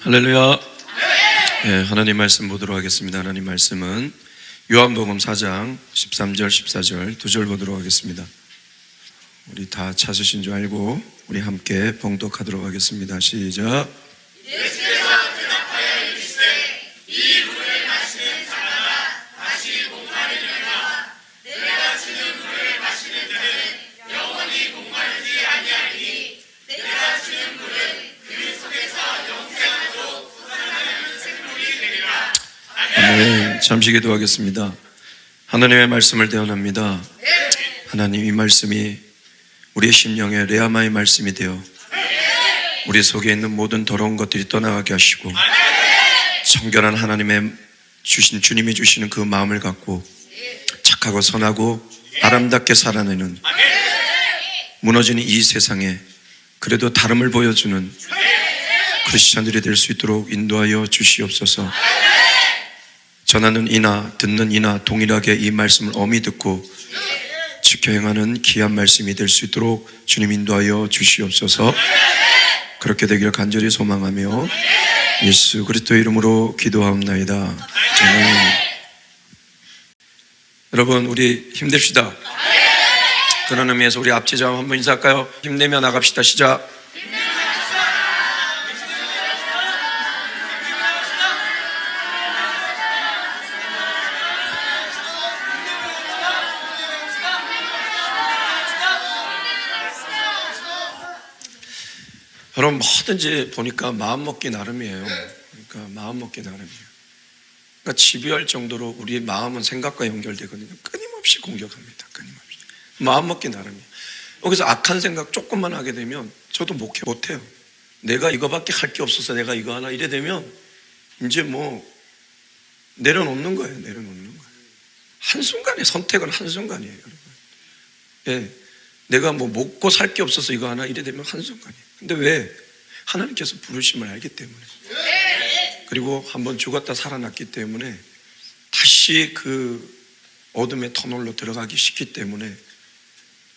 할렐루야. 네, 하나님 말씀 보도록 하겠습니다. 하나님 말씀은 요한복음 4장 13절 14절 2절 보도록 하겠습니다. 우리 다 찾으신 줄 알고 우리 함께 봉독하도록 하겠습니다. 시작. 예수께서 대답하여 이르시되 이 물을 마시는 자마다 다시 목마르려니와 내가 주는 물을 마시는 자는 영원히 목마르지 아니하리니 내가 주는 물은 그 속에서 영생하도록 솟아나는 생물이 되리라. 아멘. 잠시 기도하겠습니다. 하나님의 말씀을 대언합니다. 하나님, 이 말씀이 우리의 심령에 레아마의 말씀이 되어 우리 속에 있는 모든 더러운 것들이 떠나가게 하시고 청결한 하나님의 주님이 주시는 그 마음을 갖고 착하고 선하고 아름답게 살아내는, 무너지는 이 세상에 그래도 다름을 보여주는 크리스찬들이 될 수 있도록 인도하여 주시옵소서. 전하는 이나 듣는 이나 동일하게 이 말씀을 엄히 듣고 지켜 행하는 귀한 말씀이 될 수 있도록 주님 인도하여 주시옵소서. 그렇게 되기를 간절히 소망하며 예수 그리스도의 이름으로 기도하옵나이다. 아멘. 여러분, 우리 힘냅시다. 그런 의미에서 우리 앞지점 한번 인사할까요? 힘내며 나갑시다. 시작. 여러분, 뭐든지 보니까 마음먹기 나름이에요. 그러니까 마음먹기 나름이에요. 그러니까 집요할 정도로 우리의 마음은 생각과 연결되거든요. 끊임없이 공격합니다. 끊임없이. 마음먹기 나름이에요. 여기서 악한 생각 조금만 하게 되면 저도 못해요. 내가 이거밖에 할 게 없어서 내가 이거 하나 이래 되면 이제 뭐 내려놓는 거예요. 내려놓는 거예요. 한순간에, 선택은 한순간이에요. 여러분. 예. 내가 뭐 먹고 살 게 없어서 이거 하나 이래 되면 한순간이에요. 근데 왜? 하나님께서 부르심을 알기 때문에, 그리고 한번 죽었다 살아났기 때문에 다시 그 어둠의 터널로 들어가기 쉽기 때문에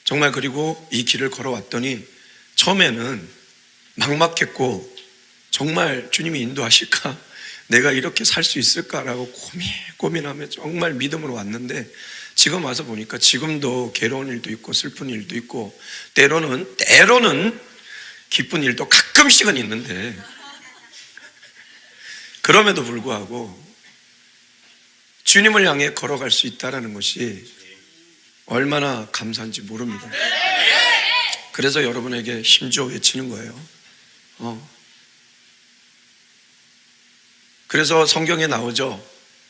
정말, 그리고 이 길을 걸어왔더니 처음에는 막막했고 정말 주님이 인도하실까? 내가 이렇게 살 수 있을까라고 고민하며 정말 믿음으로 왔는데 지금 와서 보니까 지금도 괴로운 일도 있고 슬픈 일도 있고 때로는 기쁜 일도 가끔씩은 있는데, 그럼에도 불구하고 주님을 향해 걸어갈 수 있다는 것이 얼마나 감사한지 모릅니다. 그래서 여러분에게 힘줘 외치는 거예요. 그래서 성경에 나오죠.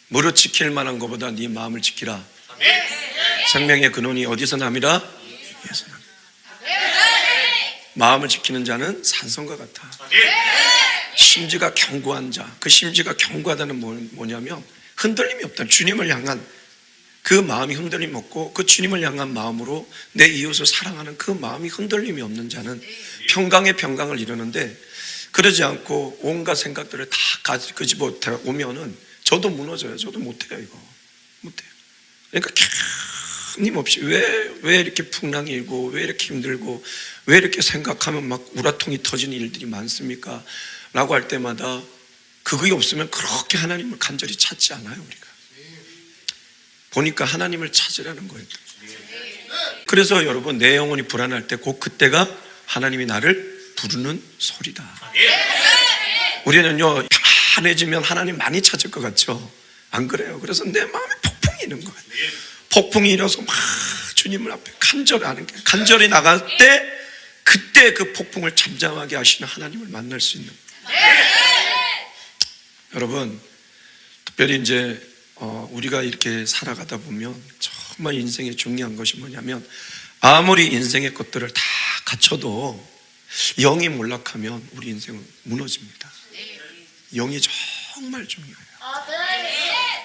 무릇 지킬 만한 것보다 네 마음을 지키라. 생명의 근원이 어디서 남이라? 예수 남. 마음을 지키는 자는 산성과 같아. 심지가 견고한 자. 그 심지가 견고하다는 뭐냐면 흔들림이 없다. 주님을 향한 그 마음이 흔들림 없고 그 주님을 향한 마음으로 내 이웃을 사랑하는 그 마음이 흔들림이 없는 자는 평강의 평강을 이루는데, 그러지 않고 온갖 생각들을 다 끄집어 오면은 저도 무너져요. 저도 못해요. 이거 못해요. 그러니까 끊임없이 왜 이렇게 풍랑이 일고 왜 이렇게 힘들고 왜 이렇게 생각하면 막 우라통이 터지는 일들이 많습니까? 라고 할 때마다 그게 없으면 그렇게 하나님을 간절히 찾지 않아요. 우리가 보니까 하나님을 찾으라는 거예요. 그래서 여러분, 내 영혼이 불안할 때 곧 그때가 하나님이 나를 부르는 소리다. 우리는요, 편안해지면 하나님 많이 찾을 것 같죠? 안 그래요. 그래서 내 마음에 폭풍이 있는 거예요. 폭풍이 일어서 막 주님을 앞에 간절하는 게, 간절히 나갈 때 그때 그 폭풍을 잠잠하게 하시는 하나님을 만날 수 있는 거예요. 여러분, 특별히 이제 우리가 이렇게 살아가다 보면 정말 인생에 중요한 것이 뭐냐면, 아무리 인생의 것들을 다 갖춰도 영이 몰락하면 우리 인생은 무너집니다. 영이 정말 중요해요.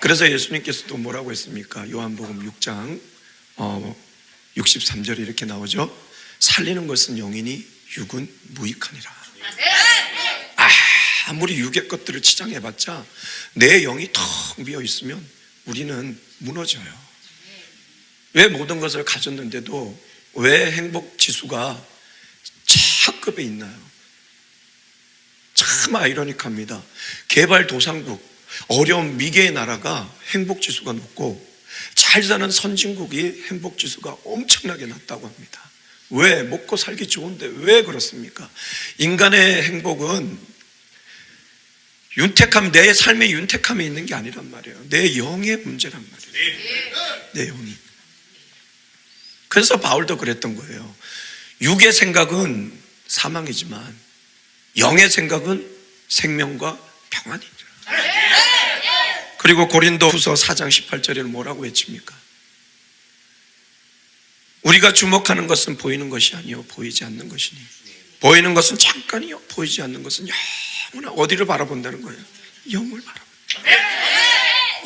그래서 예수님께서도 뭐라고 했습니까? 요한복음 6장 63절에 이렇게 나오죠. 살리는 것은 영이니 육은 무익하니라. 아무리 육의 것들을 치장해봤자 내 영이 텅 비어 있으면 우리는 무너져요. 왜 모든 것을 가졌는데도 왜 행복 지수가 차급에 있나요? 참 참 아이러니합니다. 개발도상국, 어려운 미개의 나라가 행복지수가 높고 잘 사는 선진국이 행복지수가 엄청나게 낮다고 합니다. 왜? 먹고 살기 좋은데 왜 그렇습니까? 인간의 행복은 윤택함, 내 삶의 윤택함에 있는 게 아니란 말이에요. 내 영의 문제란 말이에요. 내 영이. 그래서 바울도 그랬던 거예요. 육의 생각은 사망이지만 영의 생각은 생명과 평안이죠. 그리고 고린도후서 4장 18절에는 뭐라고 외칩니까? 우리가 주목하는 것은 보이는 것이 아니요 보이지 않는 것이니 보이는 것은 잠깐이요 보이지 않는 것은 영원한 어디를 바라본다는 거예요? 영을 바라본다.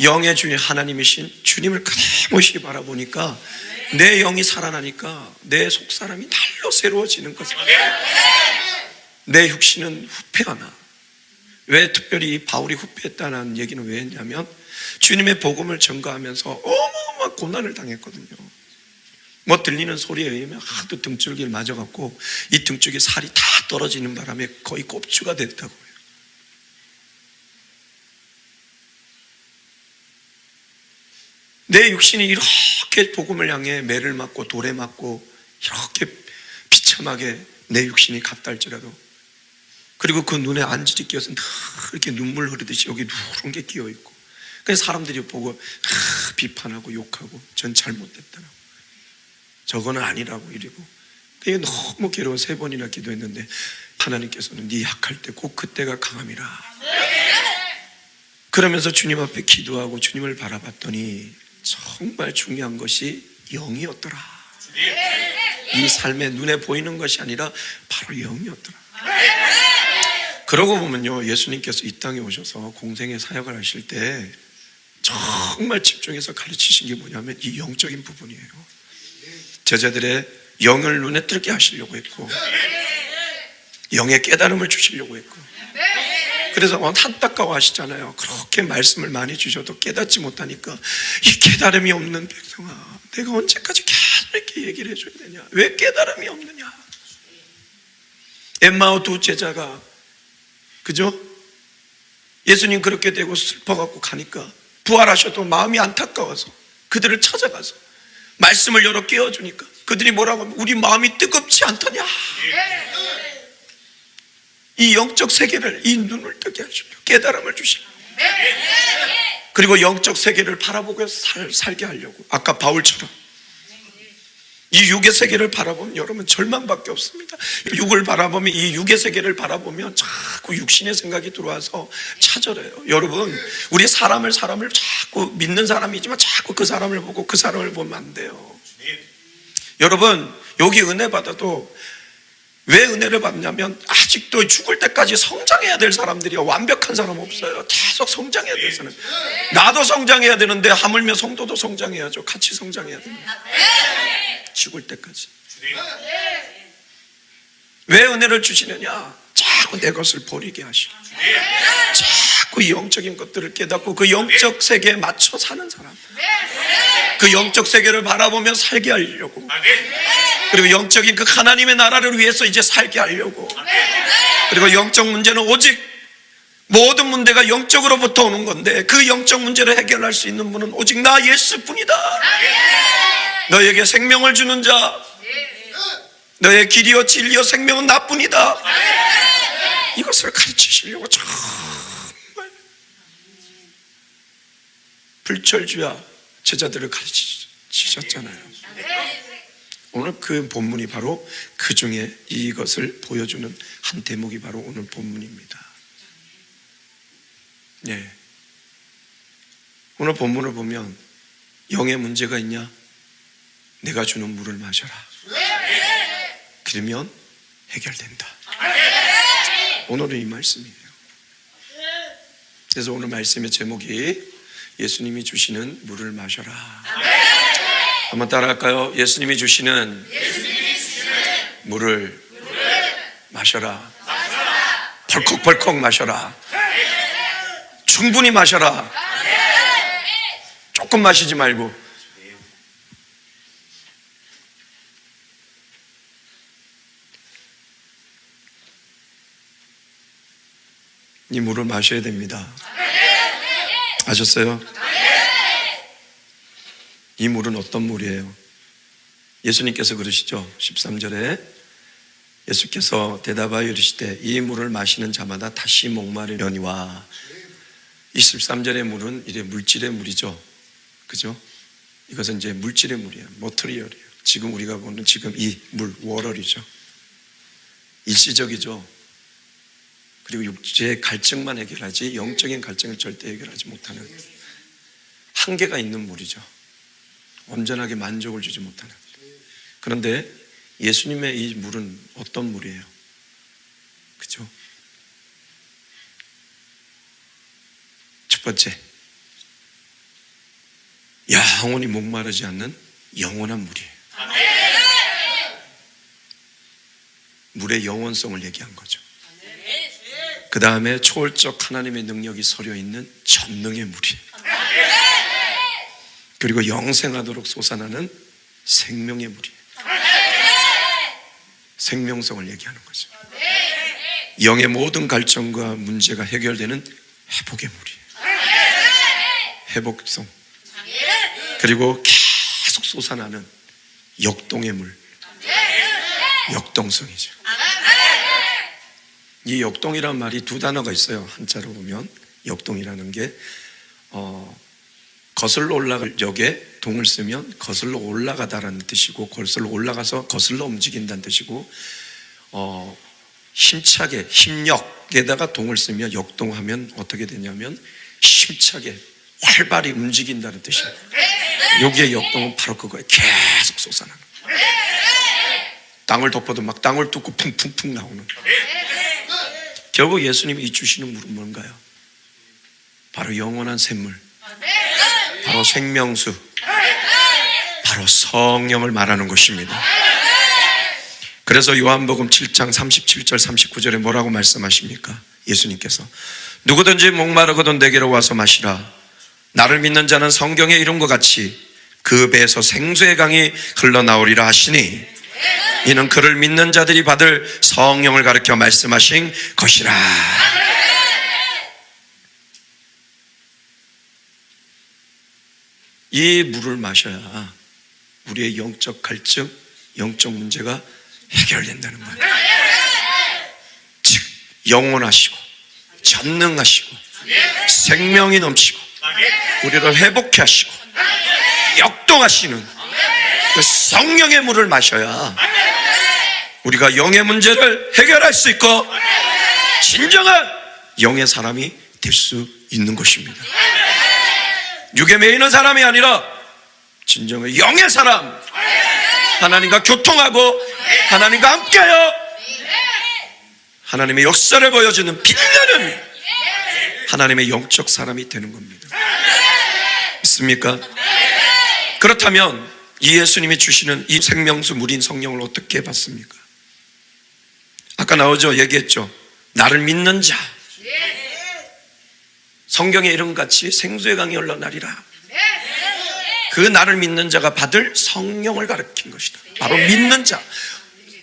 영의 주인 하나님이신 주님을 끊임없이 바라보니까 내 영이 살아나니까 내 속사람이 날로 새로워지는 것입니다. 내 육신은 후패하나. 왜 특별히 바울이 후패했다는 얘기는 왜 했냐면 주님의 복음을 전가하면서 어마어마한 고난을 당했거든요. 뭐 들리는 소리에 의하면 하도 등줄기를 맞아갖고 이 등줄기 살이 다 떨어지는 바람에 거의 꼽주가 됐다고 해요. 내 육신이 이렇게 복음을 향해 매를 맞고 돌에 맞고 이렇게 비참하게 내 육신이 갔다 할지라도 그리고 그 눈에 안질이 끼어서 이렇게 눈물 흐르듯이 여기 누런 게 끼어있고 그래서 사람들이 보고 비판하고 욕하고 전 잘못됐다라고 저거는 아니라고 이러고 그게 너무 괴로워 3번이나 기도했는데 하나님께서는 네 약할 때 꼭 그때가 강함이라 그러면서 주님 앞에 기도하고 주님을 바라봤더니 정말 중요한 것이 영이었더라. 이 삶의 눈에 보이는 것이 아니라 바로 영이었더라. 그러고 보면요 예수님께서 이 땅에 오셔서 공생의 사역을 하실 때 정말 집중해서 가르치신 게 뭐냐면 이 영적인 부분이에요. 제자들의 영을 눈에 뜨게 하시려고 했고 영의 깨달음을 주시려고 했고 그래서 안타까워 하시잖아요. 그렇게 말씀을 많이 주셔도 깨닫지 못하니까 이 깨달음이 없는 백성아 내가 언제까지 계속 이렇게 얘기를 해줘야 되냐. 왜 깨달음이 없느냐. 엠마오 2 제자가 그죠? 예수님 그렇게 되고 슬퍼갖고 가니까 부활하셔도 마음이 안타까워서 그들을 찾아가서 말씀을 열어 깨워주니까 그들이 뭐라고 하면 우리 마음이 뜨겁지 않더냐. 이 영적 세계를 이 눈을 뜨게 하시려 깨달음을 주시려 그리고 영적 세계를 바라보고 살게 하려고 아까 바울처럼 이 육의 세계를 바라보면 여러분 절망밖에 없습니다. 육을 바라보면 이 육의 세계를 바라보면 자꾸 육신의 생각이 들어와서 차절해요. 여러분 우리 사람을 자꾸 믿는 사람이지만 자꾸 그 사람을 보고 그 사람을 보면 안 돼요. 여러분 여기 은혜 받아도 왜 은혜를 받냐면 아직도 죽을 때까지 성장해야 될 사람들이요. 완벽한 사람 없어요. 계속 성장해야 될 사람. 나도 성장해야 되는데 하물며 성도도 성장해야죠. 같이 성장해야 됩니다. 죽을 때까지. 왜 은혜를 주시느냐? 자꾸 내 것을 버리게 하시고 자꾸 이 영적인 것들을 깨닫고 그 영적 세계에 맞춰 사는 사람, 그 영적 세계를 바라보며 살게 하려고, 그리고 영적인 그 하나님의 나라를 위해서 이제 살게 하려고, 그리고 영적 문제는 오직 모든 문제가 영적으로부터 오는 건데 그 영적 문제를 해결할 수 있는 분은 오직 나 예수뿐이다. 너에게 생명을 주는 자, 너의 길이요 진리요 생명은 나뿐이다. 이것을 가르치시려고 정말 불철주야 제자들을 가르치셨잖아요. 오늘 그 본문이 바로 그 중에 이것을 보여주는 한 대목이 바로 오늘 본문입니다. 예. 오늘 본문을 보면 영의 문제가 있냐? 내가 주는 물을 마셔라. 그러면 해결된다. 오늘은 이 말씀이에요. 그래서 오늘 말씀의 제목이 예수님이 주시는 물을 마셔라. 한번 따라할까요? 예수님이 주시는 물을 마셔라. 벌컥벌컥 마셔라. 충분히 마셔라. 조금 마시지 말고. 이 물을 마셔야 됩니다. 아셨어요? 이 물은 어떤 물이에요? 예수님께서 그러시죠. 13절에 예수께서 대답하여 이르시되 이 물을 마시는 자마다 다시 목마르려니와. 이 13절의 물은 이래 물질의 물이죠. 그죠? 이것은 이제 물질의 물이에요. 머터리얼이에요. 지금 우리가 보는 지금 이 물, 워럴이죠. 일시적이죠. 그리고 육체의 갈증만 해결하지 영적인 갈증을 절대 해결하지 못하는 한계가 있는 물이죠. 온전하게 만족을 주지 못하는. 그런데 예수님의 이 물은 어떤 물이에요? 그죠? 첫 번째, 영원히 목마르지 않는 영원한 물이에요. 물의 영원성을 얘기한 거죠. 그 다음에 초월적 하나님의 능력이 서려 있는 전능의 물이에요. 그리고 영생하도록 솟아나는 생명의 물이에요. 생명성을 얘기하는 거죠. 영의 모든 갈증과 문제가 해결되는 회복의 물이에요. 회복성. 그리고 계속 솟아나는 역동의 물. 역동성이죠. 이 역동이란 말이 두 단어가 있어요. 한자로 보면 역동이라는 게 거슬러 올라갈 역에 동을 쓰면 거슬러 올라가다라는 뜻이고, 거슬러 올라가서 거슬러 움직인다는 뜻이고, 힘차게 힘력에다가 동을 쓰면 역동하면 어떻게 되냐면 힘차게 활발히 움직인다는 뜻이에요. 여기에 역동은 바로 그거예요. 계속 솟아나는 거예요. 땅을 덮어도 막 땅을 뚫고 풍풍풍 나오는. 결국 예수님이 주시는 물은 뭔가요? 바로 영원한 샘물, 바로 생명수, 바로 성령을 말하는 것입니다. 그래서 요한복음 7장 37절 39절에 뭐라고 말씀하십니까? 예수님께서 누구든지 목마르거든 내게로 와서 마시라. 나를 믿는 자는 성경에 이룬 것 같이 그 배에서 생수의 강이 흘러나오리라 하시니 이는 그를 믿는 자들이 받을 성령을 가르쳐 말씀하신 것이라. 이 물을 마셔야 우리의 영적 갈증, 영적 문제가 해결된다는 거예요. 즉 영원하시고 전능하시고 생명이 넘치고 우리를 회복케 하시고 역동하시는 그 성령의 물을 마셔야 우리가 영의 문제를 해결할 수 있고 진정한 영의 사람이 될 수 있는 것입니다. 육에 매이는 사람이 아니라 진정한 영의 사람, 하나님과 교통하고 하나님과 함께하여 하나님의 역사를 보여주는 빛나는 하나님의 영적 사람이 되는 겁니다. 있습니까? 그렇다면 이 예수님이 주시는 이 생명수 물인 성령을 어떻게 받습니까? 아까 나오죠? 얘기했죠? 나를 믿는 자, 성경에 이런 같이 생수의 강이 흘러나리라. 그 나를 믿는 자가 받을 성령을 가르친 것이다. 바로 믿는 자.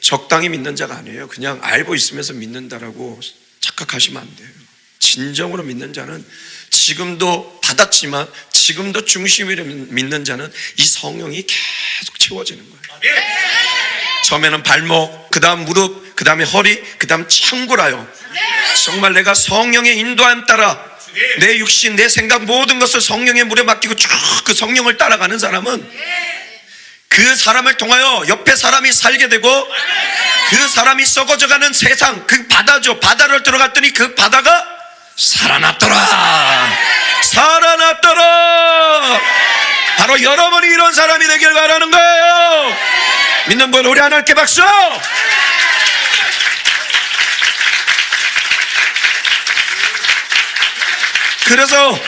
적당히 믿는 자가 아니에요. 그냥 알고 있으면서 믿는다라고 착각하시면 안 돼요. 진정으로 믿는 자는 지금도 받았지만 지금도 중심으로 믿는 자는 이 성령이 계속 채워지는 거예요. 처음에는 발목, 그 다음 무릎, 그 다음에 허리, 그 다음 창구라요. 정말 내가 성령의 인도함 따라 내 육신, 내 생각 모든 것을 성령의 물에 맡기고 쭉 그 성령을 따라가는 사람은 그 사람을 통하여 옆에 사람이 살게 되고 그 사람이 썩어져가는 세상, 그 바다죠. 바다를 들어갔더니 그 바다가 살아났더라. 살아났더라. 바로 여러분이 이런 사람이 되길 바라는 거예요. 믿는 분 우리 하나님께 박수. 그래서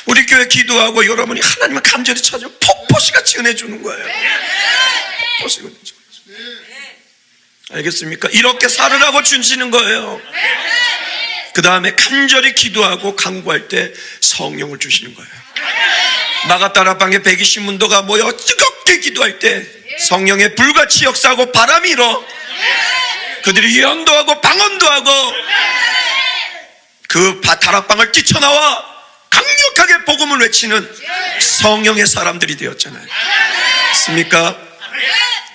우리 교회 기도하고 여러분이 하나님을 간절히 찾으면 폭포시 같이 은혜 주는 거예요. 폭포시 은혜 주는 거예요. 알겠습니까? 이렇게 살으라고 주시는 거예요. 그 다음에 간절히 기도하고 간구할 때 성령을 주시는 거예요. 마가다락방에 120문도가 모여 뜨겁게 기도할 때 성령의 불같이 역사하고 바람이 일어 그들이 예언도 하고 방언도 하고 그 다락방을 뛰쳐나와 강력하게 복음을 외치는 성령의 사람들이 되었잖아요. 맞습니까?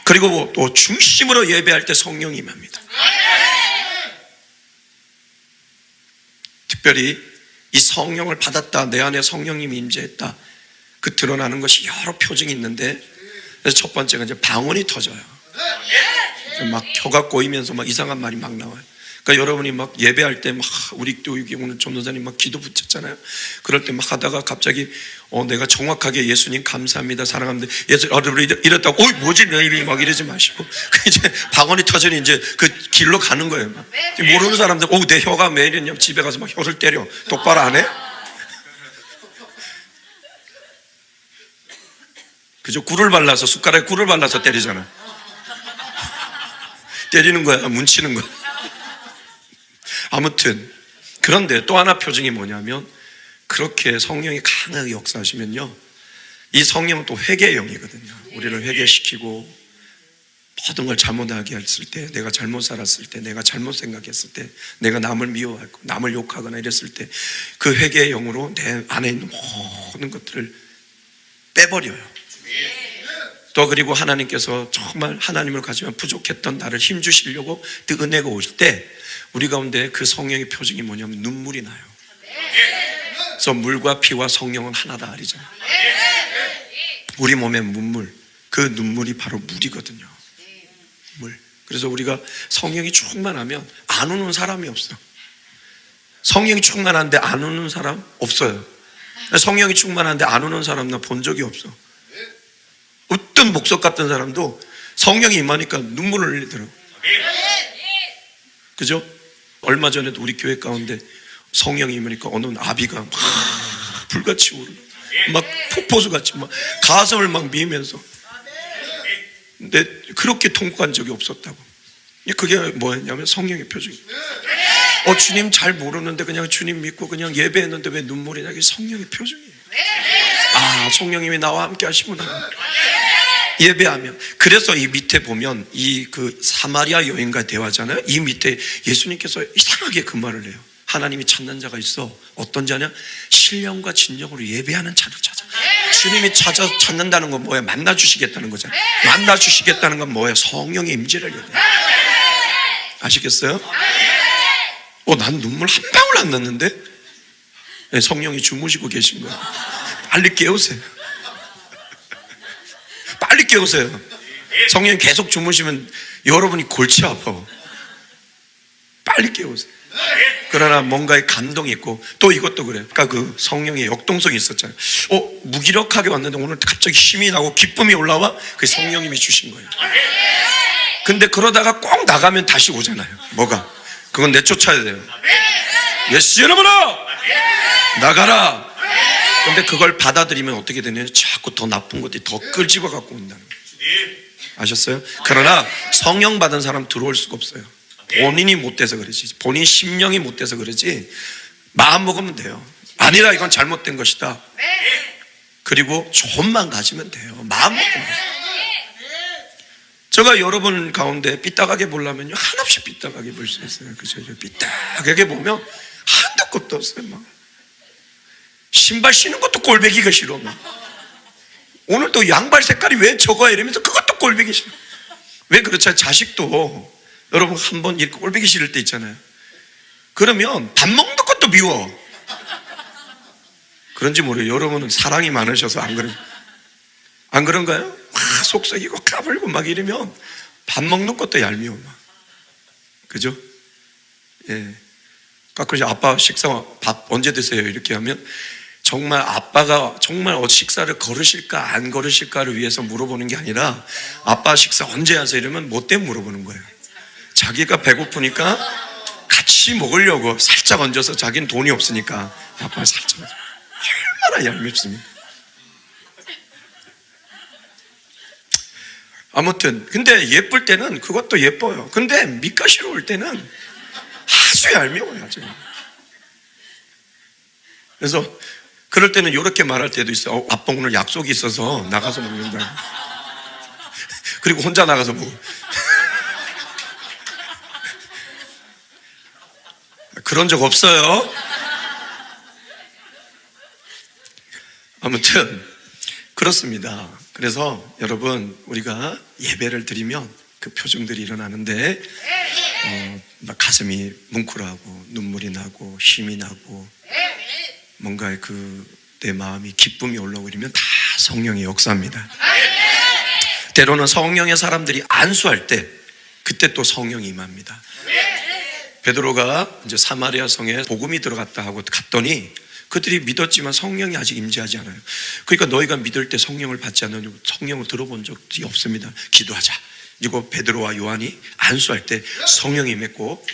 그리고 또 중심으로 예배할 때 성령이 임합니다. 특별히 이 성령을 받았다, 내 안에 성령님이 임재했다, 그 드러나는 것이 여러 표징이 있는데, 첫 번째가 이제 방언이 터져요. 막 혀가 꼬이면서 막 이상한 말이 막 나와요. 그러니까 여러분이 막 예배할 때 막, 우리 또 여기 오늘 전도사님 막 기도 붙였잖아요. 그럴 때 막 하다가 갑자기 내가 정확하게 예수님 감사합니다, 사랑합니다, 예수 이랬다고 뭐지 내 이름이 막 이러지 마시고 이제 방언이 터지니 이제 그 길로 가는 거예요. 막. 모르는 사람들 내 혀가 왜 이랬냐면 집에 가서 막 혀를 때려. 똑바로 안 해? 그죠? 꿀을 발라서, 숟가락에 꿀을 발라서 때리잖아. 때리는 거야, 문치는 거야. 아무튼 그런데 또 하나 표징이 뭐냐면, 그렇게 성령이 강하게 역사하시면요, 이 성령은 또 회개의 영이거든요. 우리를 회개시키고, 모든 걸 잘못하게 했을 때, 내가 잘못 살았을 때, 내가 잘못 생각했을 때, 내가 남을 미워하고 남을 욕하거나 이랬을 때 그 회개의 영으로 내 안에 있는 모든 것들을 빼버려요. 또 그리고 하나님께서 정말 하나님을 가지면 부족했던 나를 힘주시려고 그 은혜가 오실 때 우리 가운데 그 성령의 표징이 뭐냐면 눈물이 나요. 그래서 물과 피와 성령은 하나다 그러잖아요. 우리 몸의 눈물, 그 눈물이 바로 물이거든요. 물. 그래서 우리가 성령이 충만하면 안 우는 사람이 없어. 성령이 충만한데 안 우는 사람 없어요. 성령이 충만한데 안 우는 사람 나 본 적이 없어. 어떤 목석 같은 사람도 성령이 임하니까 눈물을 흘리더라고. 그죠? 얼마 전에도 우리 교회 가운데 성령이 임하니까 어느 아비가 막 불같이 오르고 막 폭포수같이 막 가슴을 막 미면서, 근데 그렇게 통곡한 적이 없었다고. 그게 뭐였냐면 성령의 표정이에요. 주님 잘 모르는데 그냥 주님 믿고 그냥 예배했는데 왜 눈물이 나게? 성령의 표정이에요. 성령님이 나와 함께 하시구나. 예배하면. 그래서 이 밑에 보면 이 그 사마리아 여인과 대화잖아요. 이 밑에 예수님께서 이상하게 그 말을 해요. 하나님이 찾는 자가 있어. 어떤 자냐? 신령과 진정으로 예배하는 자를 찾아. 주님이 찾는다는 건 뭐예요? 만나 주시겠다는 거잖아요. 만나 주시겠다는 건 뭐예요? 성령의 임재를 얘기해요. 아시겠어요? 난 눈물 한 방울 안 났는데? 성령이 주무시고 계신 거예요. 빨리 깨우세요. 빨리 깨우세요. 성령이 계속 주무시면 여러분이 골치 아파. 빨리 깨우세요. 그러나 뭔가의 감동이 있고, 또 이것도 그래요. 그러니까 그 성령의 역동성이 있었잖아요. 무기력하게 왔는데 오늘 갑자기 힘이 나고 기쁨이 올라와? 그게 성령님이 주신 거예요. 근데 그러다가 꼭 나가면 다시 오잖아요. 뭐가? 그건 내쫓아야 돼요. 예수 여러분아! 나가라! 근데 그걸 받아들이면 어떻게 되냐면 자꾸 더 나쁜 것들이 더 끌집어 갖고 온다는 거예요. 아셨어요? 그러나 성령 받은 사람 들어올 수가 없어요. 본인이 못돼서 그러지, 본인 심령이 못돼서 그러지, 마음 먹으면 돼요. 아니라 이건 잘못된 것이다. 그리고 조금만 가지면 돼요. 마음 먹으면 돼요. 제가 여러분 가운데 삐딱하게 보려면요, 한없이 삐딱하게 볼 수 있어요. 그죠? 삐딱하게 보면 한도 끝도 없어요. 막 신발 신는 것도 꼴배기가 싫어. 막 오늘 또 양발 색깔이 왜 저거야 이러면서 그것도 꼴배기 싫어. 왜 그렇죠? 자식도 여러분 한번 이렇게 꼴배기 싫을 때 있잖아요. 그러면 밥 먹는 것도 미워. 그런지 모르겠어요. 여러분은 사랑이 많으셔서 안 그런가요? 속 썩이고 까불고 막 이러면 밥 먹는 것도 얄미워. 막. 그죠? 예. 가끔씩 아빠 식사 밥 언제 드세요? 이렇게 하면 정말 아빠가 정말 식사를 거르실까 안 거르실까를 위해서 물어보는 게 아니라 아빠 식사 언제 하세요? 이러면 뭐 때문에 물어보는 거예요. 자기가 배고프니까 같이 먹으려고 살짝 얹어서, 자기는 돈이 없으니까 아빠는 살짝 얹어서. 얼마나 얄밉습니까? 아무튼 근데 예쁠 때는 그것도 예뻐요. 근데 밑가시로 올 때는 아주 얄미워요. 아주. 그래서 그럴 때는 이렇게 말할 때도 있어요. 아빠 오늘 약속이 있어서 나가서 먹는다. 그리고 혼자 나가서 먹어. 그런 적 없어요. 아무튼 그렇습니다. 그래서 여러분, 우리가 예배를 드리면 그 표정들이 일어나는데 막 가슴이 뭉클하고 눈물이 나고 힘이 나고 뭔가 내 마음이 기쁨이 올라오고 이러면 다 성령의 역사입니다. 때로는 성령의 사람들이 안수할 때 그때 또 성령이 임합니다. 베드로가 이제 사마리아 성에 복음이 들어갔다 하고 갔더니 그들이 믿었지만 성령이 아직 임재하지 않아요. 그러니까 너희가 믿을 때 성령을 받지 않는 성령을 들어본 적이 없습니다. 기도하자. 그리고 베드로와 요한이 안수할 때 성령이 임했고,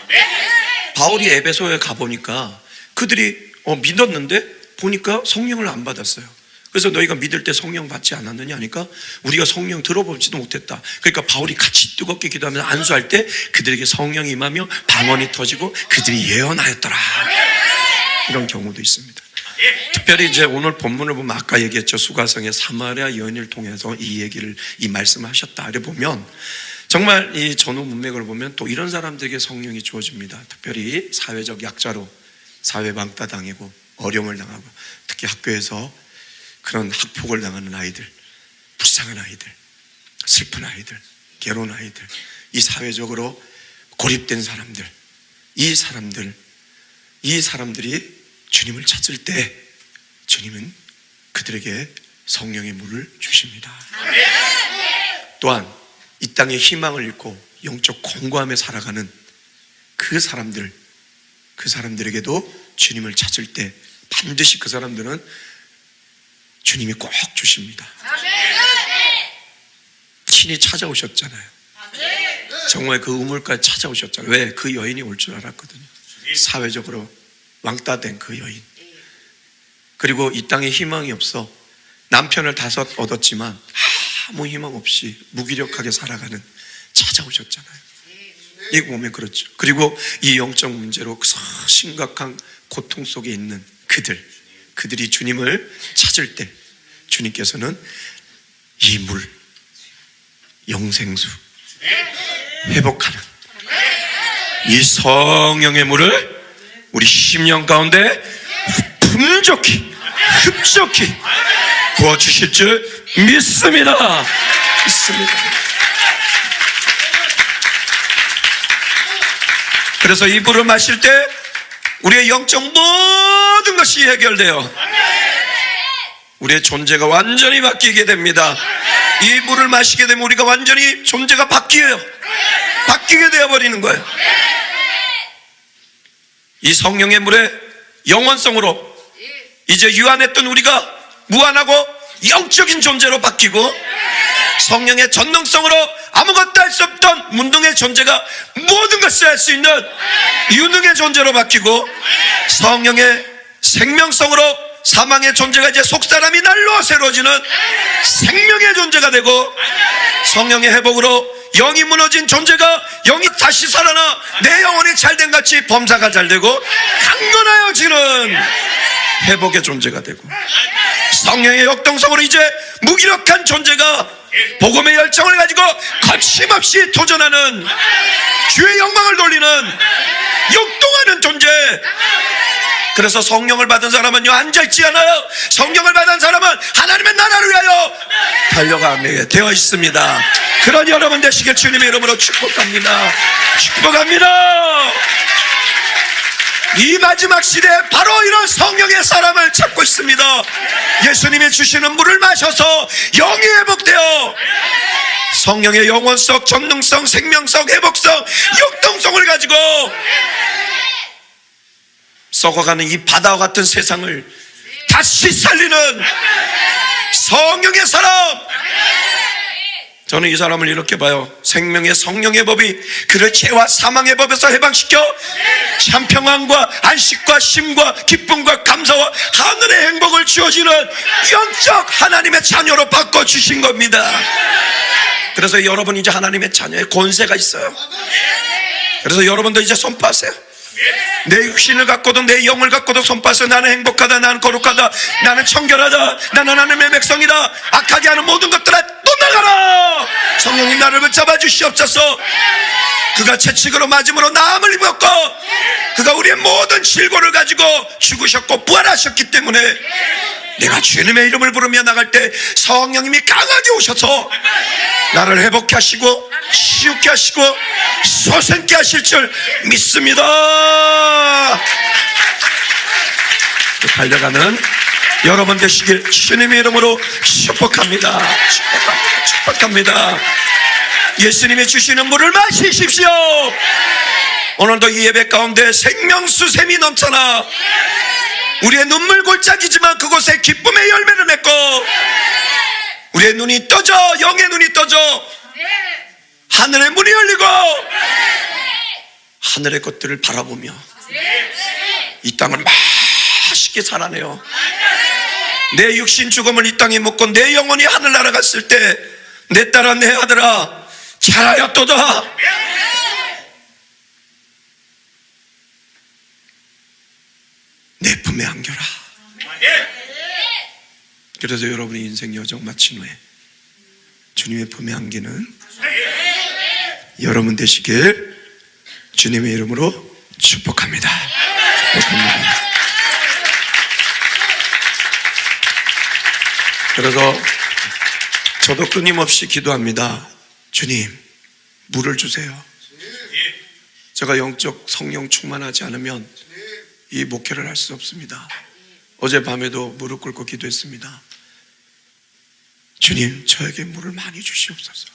바울이 에베소에 가보니까 그들이 믿었는데 보니까 성령을 안 받았어요. 그래서 너희가 믿을 때 성령 받지 않았느냐 하니까 우리가 성령 들어보지도 못했다. 그러니까 바울이 같이 뜨겁게 기도하면서 안수할 때 그들에게 성령이 임하며 방언이 터지고 그들이 예언하였더라. 이런 경우도 있습니다. 특별히 이제 오늘 본문을 보면 아까 얘기했죠. 수가성의 사마리아 여인을 통해서 이 말씀을 하셨다. 이래 보면 정말 이 전후 문맥을 보면 또 이런 사람들에게 성령이 주어집니다. 특별히 사회적 약자로 사회 방따당하고 어려움을 당하고 특히 학교에서 그런 학폭을 당하는 아이들, 불쌍한 아이들, 슬픈 아이들, 괴로운 아이들, 이 사회적으로 고립된 사람들, 이 사람들이 주님을 찾을 때 주님은 그들에게 성령의 물을 주십니다. 또한 이 땅에 희망을 잃고 영적 공고함에 살아가는 그 사람들에게도 주님을 찾을 때 반드시 그 사람들은 주님이 꼭 주십니다. 친히 찾아오셨잖아요. 정말 그 우물까지 찾아오셨잖아요. 왜? 그 여인이 올 줄 알았거든요. 사회적으로 왕따된 그 여인. 그리고 이 땅에 희망이 없어 남편을 5 얻었지만 아무 희망 없이 무기력하게 살아가는, 찾아오셨잖아요. 이거 보면 그렇죠. 그리고 이 영적 문제로 심각한 고통 속에 있는 그들이 주님을 찾을 때 주님께서는 이 물, 영생수, 회복하는 이 성령의 물을 우리 심령 가운데 흡족히 부어주실 줄 믿습니다. 그래서 이 물을 마실 때 우리의 영적 모든 것이 해결돼요. 우리의 존재가 완전히 바뀌게 됩니다. 이 물을 마시게 되면 우리가 완전히 존재가 바뀌게 되어버리는 거예요. 이 성령의 물의 영원성으로 이제 유한했던 우리가 무한하고 영적인 존재로 바뀌고, 성령의 전능성으로 아무것도 할 수 없던 문둥의 존재가 모든 것을 할 수 있는 유능의 존재로 바뀌고, 성령의 생명성으로 사망의 존재가 이제 속사람이 날로 새로워지는 생명의 존재가 되고, 성령의 회복으로 영이 무너진 존재가 영이 다시 살아나 내 영혼이 잘된 같이 범사가 잘되고 강건하여지는 회복의 존재가 되고, 성령의 역동성으로 이제 무기력한 존재가 복음의 열정을 가지고 거침없이 도전하는, 주의 영광을 돌리는 역동하는 존재. 그래서 성령을 받은 사람은요, 앉아있지 않아요. 성령을 받은 사람은 하나님의 나라를 위하여 달려가게 되어 있습니다. 그런 여러분 되시길 주님의 이름으로 축복합니다. 이 마지막 시대에 바로 이런 성령의 사람을 찾고 있습니다. 예수님이 주시는 물을 마셔서 영이 회복되어 성령의 영원성, 전능성, 생명성, 회복성, 역동성을 가지고 썩어가는 이 바다와 같은 세상을 다시 살리는 성령의 사람. 저는 이 사람을 이렇게 봐요. 생명의 성령의 법이 그를 죄와 사망의 법에서 해방시켜 참 평안과 안식과 쉼과 기쁨과 감사와 하늘의 행복을 주어지는 영적 하나님의 자녀로 바꿔주신 겁니다. 그래서 여러분 이제 하나님의 자녀의 권세가 있어요. 그래서 여러분도 이제 손파세요. 내 육신을 갖고도 내 영을 갖고도 손파서 나는 행복하다, 나는 거룩하다, 나는 청결하다, 나는 하나님의 백성이다. 악하게 하는 모든 것들아 떠나가라. 성령님 나를 붙잡아 주시옵소서. 그가 채찍으로 맞음으로 나음을 입었고, 그가 우리의 모든 질고를 가지고 죽으셨고 부활하셨기 때문에 내가 주님의 이름을 부르며 나갈 때 성령님이 강하게 오셔서 나를 회복케 하시고 치유케 하시고 소생케 하실 줄 믿습니다. 달려가는 여러분 되시길 주님의 이름으로 축복합니다. 축복합니다. 예수님이 주시는 물을 마시십시오. 오늘도 이 예배 가운데 생명수 샘이 넘쳐나 우리의 눈물 골짜기지만 그곳에 기쁨의 열매를 맺고 우리의 눈이 떠져, 영의 눈이 떠져 하늘의 문이 열리고 하늘의 것들을 바라보며 이 땅을 맛있게 살아내요. 내 육신 죽음을 이 땅에 묻고 내 영혼이 하늘나라 갔을 때 내 딸아 내 아들아 잘하였도다. 내 품에 안겨라. 그래서 여러분이 인생 여정 마친 후에 주님의 품에 안기는 여러분 되시길 주님의 이름으로 축복합니다. 축복합니다. 그래서 저도 끊임없이 기도합니다. 주님, 물을 주세요. 제가 영적 성령 충만하지 않으면 이 목회를 할 수 없습니다. 어젯밤에도 무릎 꿇고 기도했습니다. 주님, 저에게 물을 많이 주시옵소서.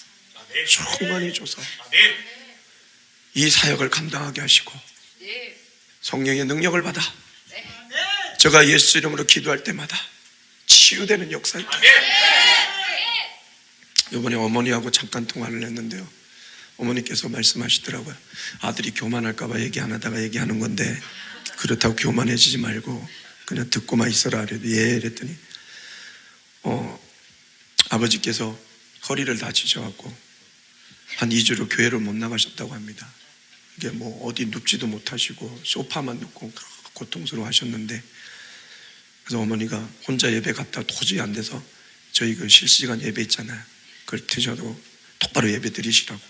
충만히 줘서 이 사역을 감당하게 하시고 성령의 능력을 받아 제가 예수 이름으로 기도할 때마다 치유되는 역사 있다. 이번에 어머니하고 잠깐 통화를 했는데요, 어머니께서 말씀하시더라고요. 아들이 교만할까 봐 얘기 안 하다가 얘기하는 건데 그렇다고 교만해지지 말고 그냥 듣고만 있어라. 예, 이랬더니 아버지께서 허리를 다치셔갖고 한 2주로 교회를 못 나가셨다고 합니다. 이게 뭐 어디 눕지도 못하시고 소파만 눕고 고통스러워 하셨는데, 그래서 어머니가 혼자 예배 갔다 도저히 안 돼서 저희 그 실시간 예배 있잖아요, 그걸 드셔도 똑바로 예배 드리시라고.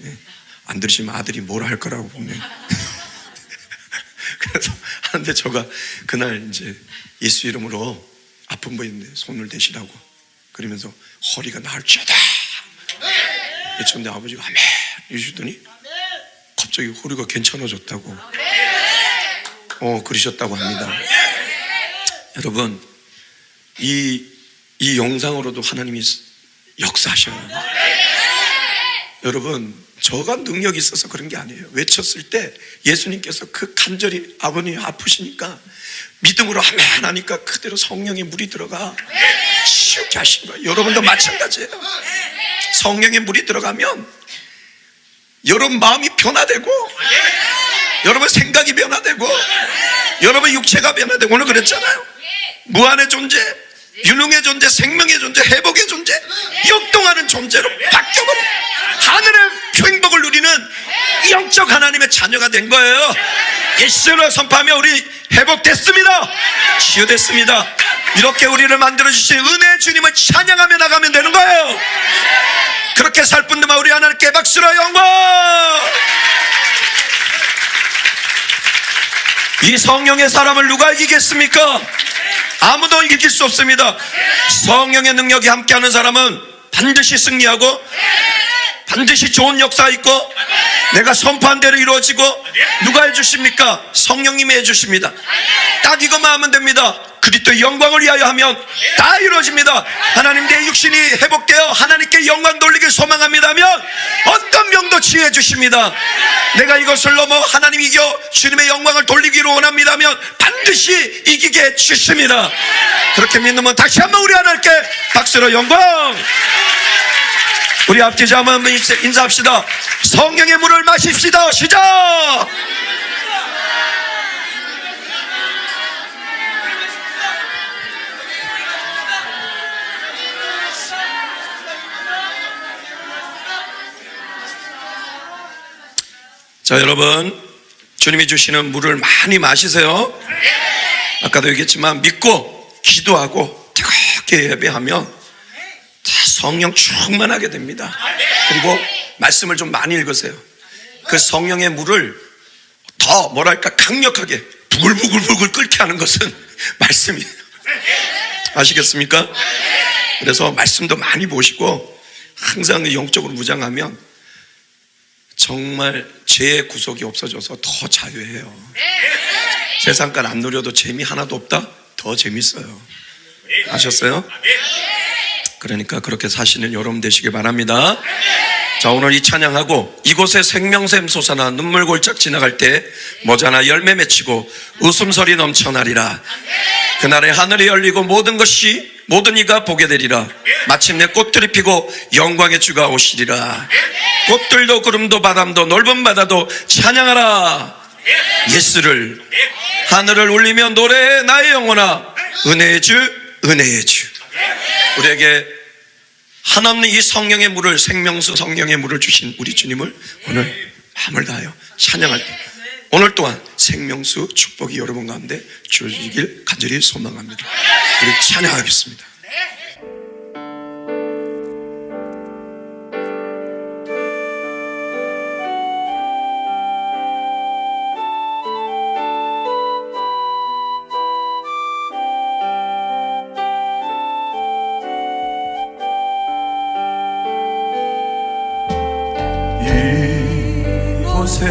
예. 안 들으시면 아들이 뭐라 할 거라고 분명히. 그래서 하는데 제가 그날 이제 예수 이름으로 아픈 거 있는데 손을 대시라고 그러면서 허리가 나을지어다 외쳤는데 아버지가 아멘 이러시더니 갑자기 허리가 괜찮아졌다고 그러셨다고 합니다. 여러분, 이 영상으로도 하나님이 역사하셔요. 여러분, 저가 능력이 있어서 그런 게 아니에요. 외쳤을 때 예수님께서 그 간절히 아버님이 아프시니까 믿음으로 아멘 하니까 그대로 성령의 물이 들어가 치유케 하신 거예요. 여러분도 마찬가지예요. 성령의 물이 들어가면 여러분 마음이 변화되고 여러분 생각이 변화되고 여러분 육체가 변화되고, 오늘 그랬잖아요. 무한의 존재, 유능의 존재, 생명의 존재, 회복의 존재, 역동하는 존재로 바뀌어버린 하늘의 행복을 누리는 영적 하나님의 자녀가 된 거예요. 예수로 선포하며 우리 회복됐습니다. 치유됐습니다. 이렇게 우리를 만들어주신 은혜의 주님을 찬양하며 나가면 되는 거예요. 그렇게 살 뿐더만 우리 하나님께 박수로 영광. 이 성령의 사람을 누가 이기겠습니까? 아무도 이길 수 없습니다. 성령의 능력이 함께하는 사람은 반드시 승리하고 반드시 좋은 역사가 있고 내가 선포한 대로 이루어지고, 누가 해주십니까? 성령님이 해주십니다. 딱 이것만 하면 됩니다. 그리스도의 영광을 위하여 하면 다 이루어집니다. 하나님, 내 육신이 회복되어 하나님께 영광 돌리길 소망합니다 하면 어떤 병도 치유해 주십니다. 내가 이것을 넘어 하나님 이겨 주님의 영광을 돌리기를 원합니다 하면 반드시 이기게 해 주십니다. 그렇게 믿으면 다시 한번 우리 하나님께 박수로 영광. 우리 앞뒤자 한번 인사합시다. 성령의 물을 마십시다. 시작. 자, 여러분, 주님이 주시는 물을 많이 마시세요. 아까도 얘기했지만 믿고 기도하고 뜨겁게 예배하면 성령 충만하게 됩니다. 그리고 말씀을 좀 많이 읽으세요. 그 성령의 물을 더 뭐랄까 강력하게 부글부글 끓게 하는 것은 말씀이에요. 아시겠습니까? 그래서 말씀도 많이 보시고 항상 영적으로 무장하면 정말 죄의 구속이 없어져서 더 자유해요. 세상깔 안 누려도 재미 하나도 없다? 더 재밌어요. 아셨어요? 그러니까 그렇게 사시는 여러분 되시길 바랍니다. 자, 오늘 이 찬양하고 이곳에 생명샘 솟아나 눈물 골짝 지나갈 때 모자나 열매 맺히고 웃음소리 넘쳐나리라. 그날에 하늘이 열리고 모든 이가 보게 되리라. 마침내 꽃들이 피고 영광의 주가 오시리라. 꽃들도 구름도 바람도 넓은 바다도 찬양하라 예수를. 하늘을 울리며 노래해 나의 영혼아 은혜의 주 은혜의 주. 우리에게 한없는 이 성령의 물을, 생명수 성령의 물을 주신 우리 주님을 오늘 마음을 다하여 찬양할 때 오늘 또한 생명수 축복이 여러분 가운데 주어지길 간절히 소망합니다. 우리 찬양하겠습니다. 이곳에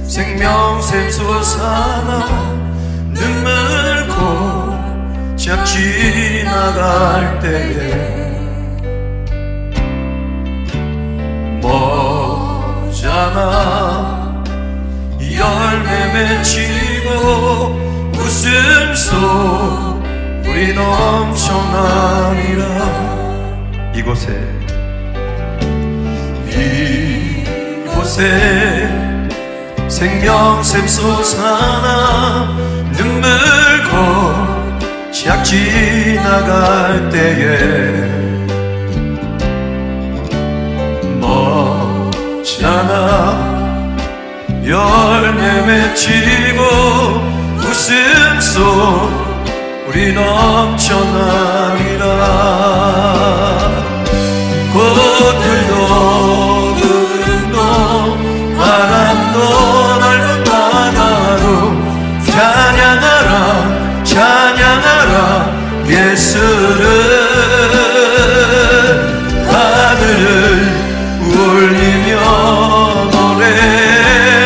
생명샘 솟아나 눈물 고작 지나갈 때에 모자나 열매 맺히고 웃음소리 넘쳐나리라. 이곳에 생명샘 솟아나 눈물 고작 지나갈 때에 모자나 열매 맺히고 웃음소리 넘쳐나리라. 꽃들도 바람도 넓은 바다로 찬양하라 찬양하라 예수를. 하늘을 울리며 노래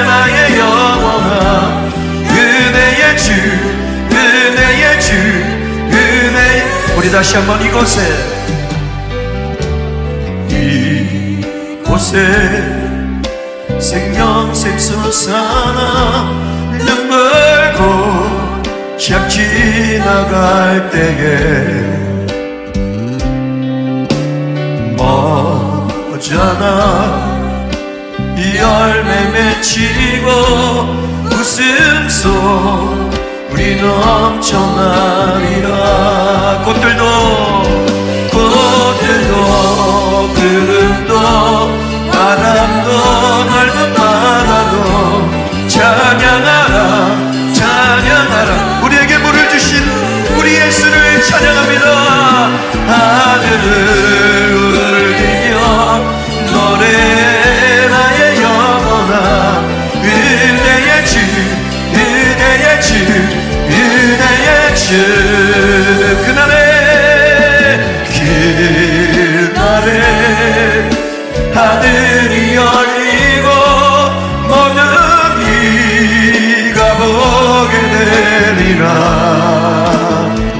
나의 영혼아 은혜의 주 은혜의 주 은혜. 우리 다시 한번 이곳에 생명샘 솟아나 눈물 고작 지나갈 때에 모자나 열매 맺히고 웃음소리 넘쳐나리라. 꽃들도 구름도 바람도 넓은 바다도 찬양하라 찬양하라. 우리에게 물을 주신 우리 예수를 찬양합니다. 하늘을 울리며 노래 나의 영혼아 은혜의 주 은혜의 주 은혜의 주. 그날에 하늘이 열리고 모든 이가 보게 되리라.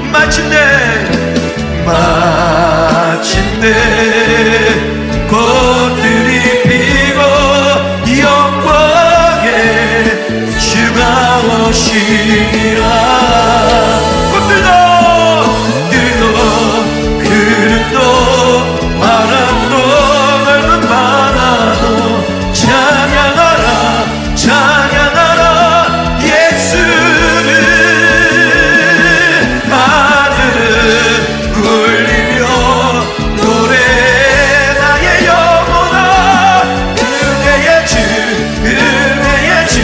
마침내 꽃들이 피고 영광의 주가 오시리라. 꽃들도 구름도 바람도 넓은 바다도 찬양하라 찬양하라 예수를. 하늘을 울리며 노래 나의 영혼아 은혜의 주 은혜의 주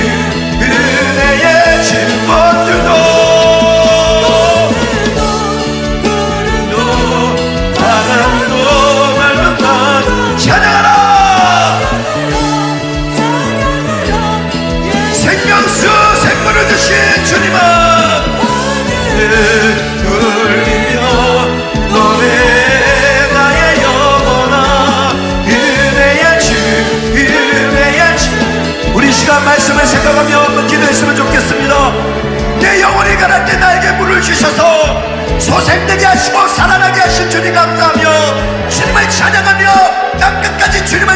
은혜의 주. 꽃들도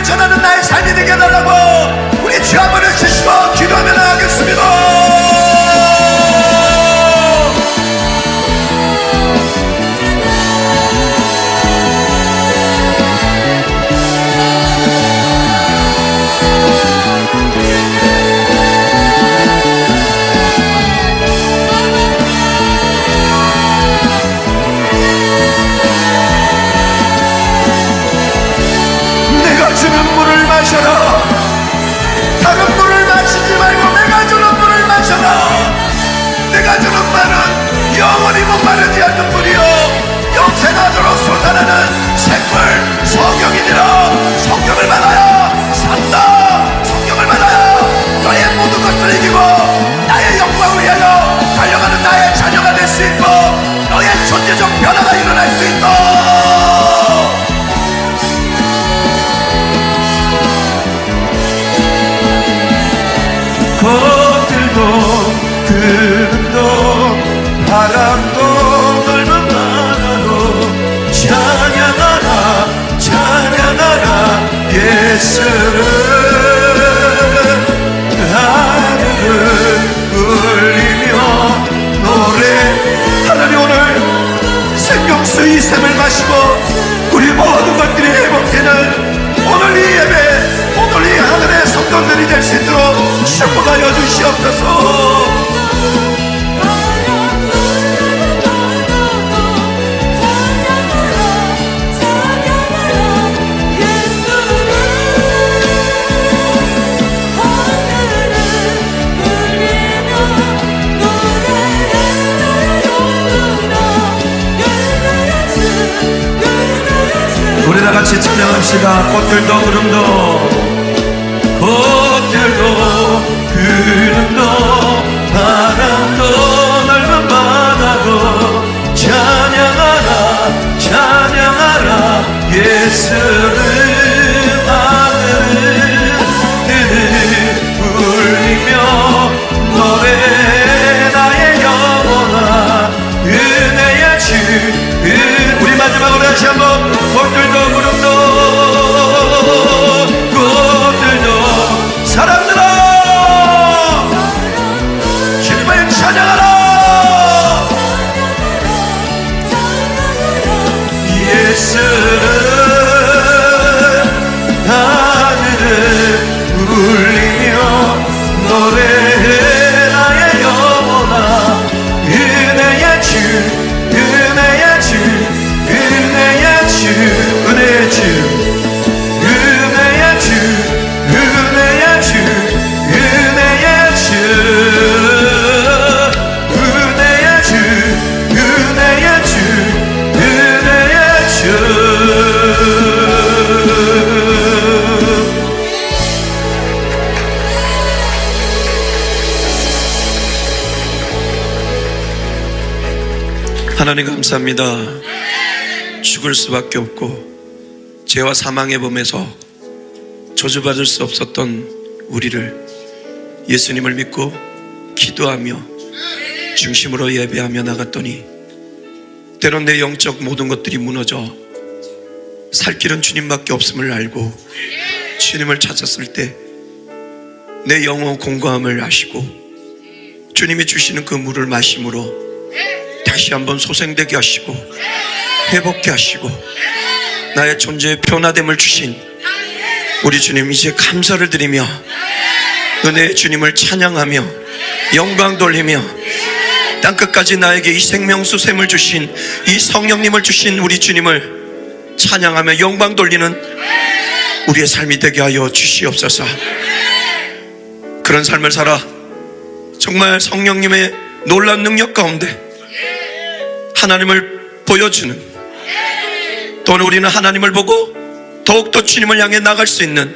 복음을 전하는 나의 삶이 되게 해달라고 우리 주 한번을 주시고 기도하며 나가겠습니다. 내가 주는 물을 마셔라. 다른 물을 마시지 말고 내가 주는 물을 마셔라. 내가 주는 말은 영원히 목마르지 않는 물이요 영생하도록 솟아나는 샘물 성경이니라. 성경을 받아야 산다. 성경을 받아야 너의 모든 것을 이기고 나의 영광을 위하여 달려가는 나의 자녀가 될 수 있고 너의 존재적 변화가 일어날 수 있다. 꽃들도 구름도 바람도 넓은 바다도 찬양하라 찬양하라 예수를. 하늘을 울리며 노래. 하나님 오늘 생명수 이 샘을 마시고 우리 모든 것들이 회복되는 오늘 이 예배, 오늘 이 하늘의 성도들이 될 수 있도록 축복하여 주시옵소서. 우리 다 같이 찬양합시다. 꽃들도 구름도 꽃들도 구름도 바람도 넓은 바다도 찬양하라 찬양하라 예수를. 하늘을 울리며 노래 나의 영혼아 은혜의 주. 우리 마지막으로 다시 한번 꽃들도 구름도 꽃들도 사람들아 주님을 찬양하라. 예수를. 하늘을 울리며 노래해 나의 영혼아 은혜의 주 은혜의 주 은혜의 주 은혜의 주 은혜의 주 은혜의 주 은혜의 주 은혜의 주 은혜의 주 은혜의 주. 하나님 감사합니다. 죽을 수밖에 없고 죄와 사망의 범에서 저주받을 수 없었던 우리를 예수님을 믿고 기도하며 중심으로 예배하며 나갔더니 때론 내 영적 모든 것들이 무너져 살 길은 주님밖에 없음을 알고 주님을 찾았을 때 내 영혼 공고함을 아시고 주님이 주시는 그 물을 마심으로 다시 한번 소생되게 하시고 회복케 하시고 나의 존재의 변화됨을 주신 우리 주님, 이제 감사를 드리며 은혜의 주님을 찬양하며 영광 돌리며 땅끝까지 나에게 이 생명수 샘을 주신 이 성령님을 주신 우리 주님을 찬양하며 영광 돌리는 우리의 삶이 되게 하여 주시옵소서. 그런 삶을 살아 정말 성령님의 놀라운 능력 가운데 하나님을 보여주는, 또는 우리는 하나님을 보고 더욱더 주님을 향해 나갈 수 있는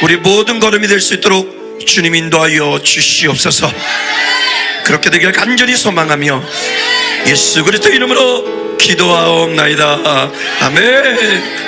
우리 모든 걸음이 될 수 있도록 주님 인도하여 주시옵소서. 그렇게 되길 간절히 소망하며 예수 그리스도 이름으로 기도하옵나이다. 아멘.